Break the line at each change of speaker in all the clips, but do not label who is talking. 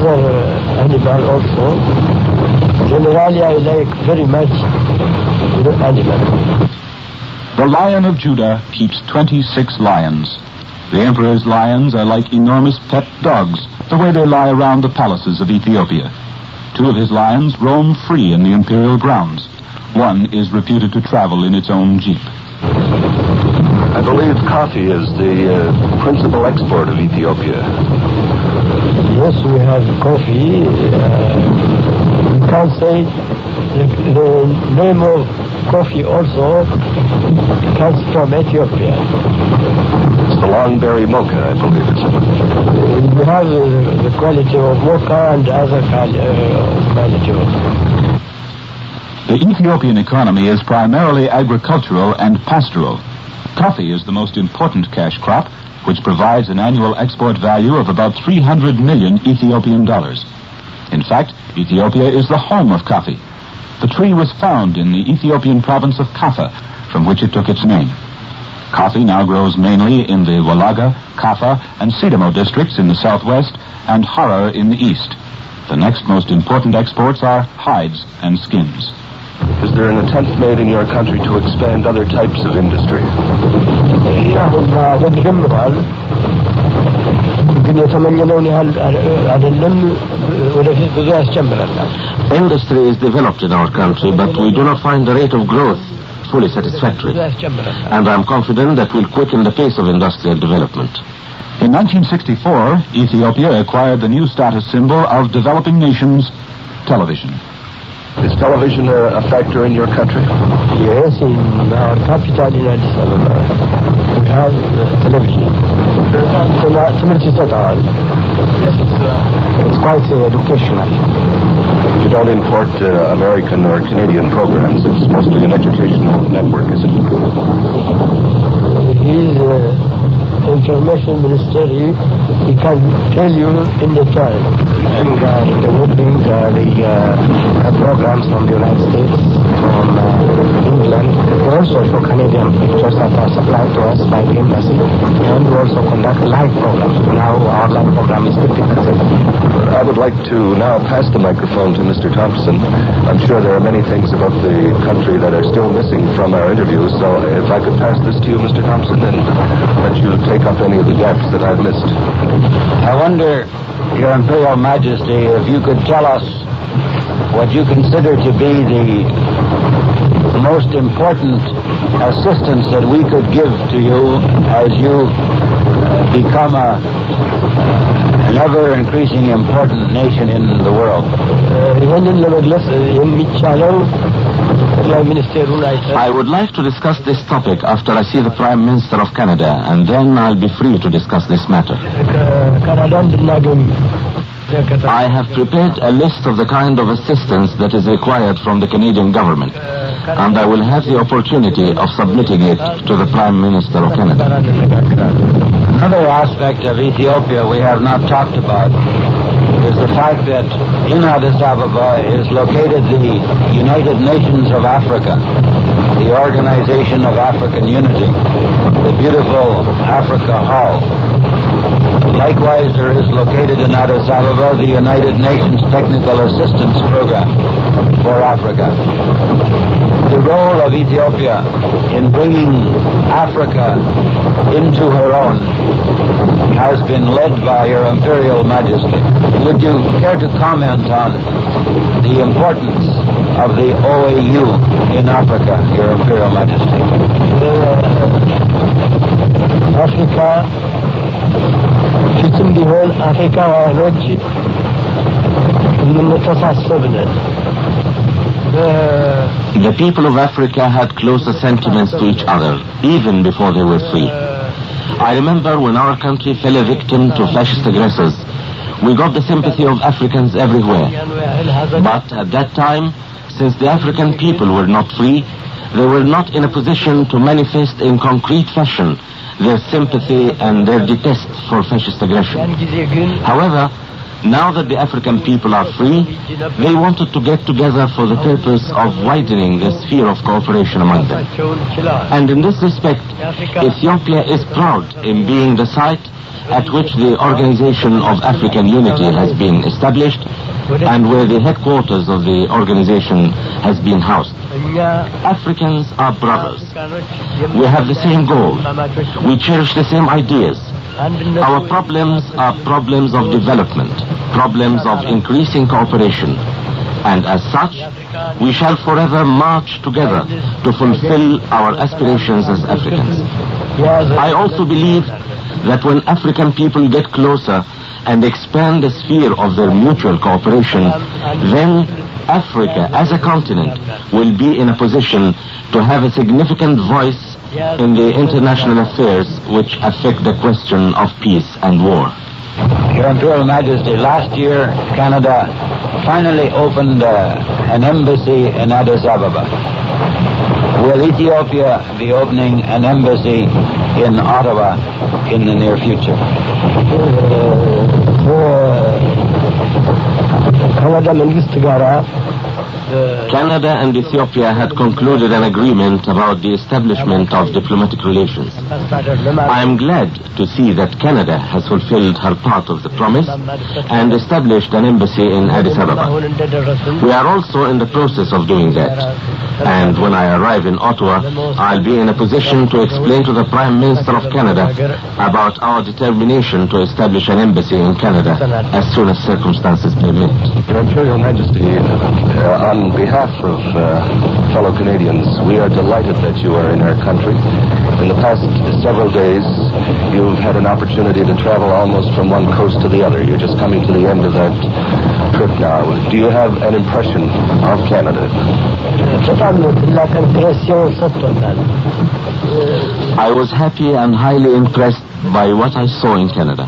other animal also. Generally, I like very much the animal.
The Lion of Judah keeps 26 lions. The emperor's lions are like enormous pet dogs, the way they lie around the palaces of Ethiopia. 2 of his lions roam free in the imperial grounds. One is reputed to travel in its own jeep.
I believe coffee is the principal export of Ethiopia.
Yes, we have coffee. You can say the name of coffee also comes from Ethiopia.
It's the longberry mocha, I believe it's.
We have the quality of mocha and other quality also.
The Ethiopian economy is primarily agricultural and pastoral. Coffee is the most important cash crop, which provides an annual export value of about 300 million Ethiopian dollars. In fact, Ethiopia is the home of coffee. The tree was found in the Ethiopian province of Kaffa, from which it took its name. Coffee now grows mainly in the Walaga, Kaffa, and Sidamo districts in the southwest, and Harar in the east. The next most important exports are hides and skins.
Is there an attempt made in your country to expand other types of industry?
Industry is developed in our country, but we do not find the rate of growth fully satisfactory. And I'm confident that we'll quicken the pace of industrial development.
In 1964, Ethiopia acquired the new status symbol of developing nations, television.
Is television a factor in your country?
Yes, in our capital in Addis Ababa, we have television. It's quite educational.
You don't import American or Canadian programs. It's mostly an educational network, is it?
His information ministry, he can tell you in the time. And developing the programs from the United States, from England, also for Canadian pictures that are supplied to us by the embassy, and we also conduct live programs. Now our live program is 50%.
I would like to now pass the microphone to Mr. Thompson. I'm sure there are many things about the country that are still missing from our interviews, so if I could pass this to you, Mr. Thompson, and let you take up any of the gaps that I've missed.
I wonder, Your Imperial Majesty, if you could tell us what you consider to be the most important assistance that we could give to you as you become an ever-increasing important nation in the world.
I would like to discuss this topic after I see the Prime Minister of Canada, and then I'll be free to discuss this matter. I have prepared a list of the kind of assistance that is required from the Canadian government, and I will have the opportunity of submitting it to the Prime Minister of Canada.
Another aspect of Ethiopia we have not talked about is the fact that in Addis Ababa is located the United Nations of Africa, the Organization of African Unity, the beautiful Africa Hall. Likewise, there is located in Addis Ababa the United Nations Technical Assistance Program for Africa. The role of Ethiopia in bringing Africa into her own has been led by Your Imperial Majesty. Would you care to comment on the importance of the OAU in Africa, Your Imperial Majesty?
Africa, ፊትም ቢሆን አፍሪካውያኖች የምንተሳሰብነን
The people of Africa had closer sentiments to each other, even before they were free. I remember when our country fell a victim to fascist aggressors, we got the sympathy of Africans everywhere. But at that time, since the African people were not free, they were not in a position to manifest in concrete fashion their sympathy and their detest for fascist aggression. However, Now that the African people are free, they wanted to get together for the purpose of widening the sphere of cooperation among them. And in this respect, Ethiopia is proud in being the site at which the Organization of African Unity has been established and where the headquarters of the organization has been housed. Africans are brothers. We have the same goal. We cherish the same ideas. Our problems are problems of development, problems of increasing cooperation, and as such, we shall forever march together to fulfill our aspirations as Africans. I also believe that when African people get closer and expand the sphere of their mutual cooperation, then Africa as a continent will be in a position to have a significant voice in the international affairs which affect the question of peace and war.
Your Imperial Majesty, last year Canada finally opened an embassy in Addis Ababa. Will Ethiopia be opening an embassy in Ottawa in the near future?
Canada and Ethiopia had concluded an agreement about the establishment of diplomatic relations. I am glad to see that Canada has fulfilled her part of the promise and established an embassy in Addis Ababa. We are also in the process of doing that. And when I arrive in Ottawa, I'll be in a position to explain to the Prime Minister of Canada about our determination to establish an embassy in Canada as soon as circumstances permit.
Your Imperial Majesty, on behalf of fellow Canadians, we are delighted that you are in our country. In the past several days, you've had an opportunity to travel almost from one coast to the other. You're just coming to the end of that trip now. Do you have an impression of Canada?
I was happy and highly impressed by what I saw in Canada.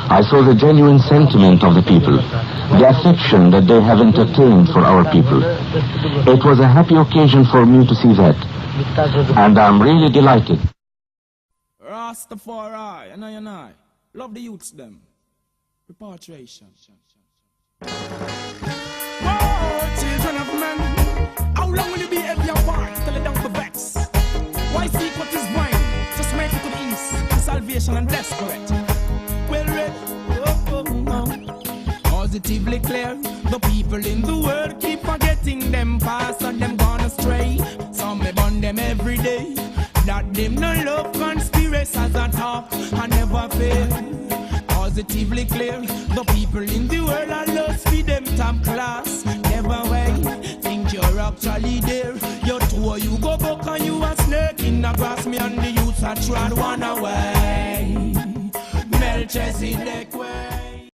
I saw the genuine sentiment of the people, the affection that they have entertained for our people. It was a happy occasion for me to see that, and I'm really delighted.
Rastafari, and I love the youths them. Repatriation. Oh, children of men, how long will you be at your part till it don't vex? Why seek what is mine? Just make it to the east, salvation and desperate. Well read, positively clear. The people in the world keep forgetting them past and them gone astray. Some may burn them every day. That them no love conspiracies and talk and never fail. Positively clear. The people in the world are lost for them top class. Never wait, think you're actually there. You're two, you go back and you a snake in the grass. Me and the youths are trod one away. Melchizedek way.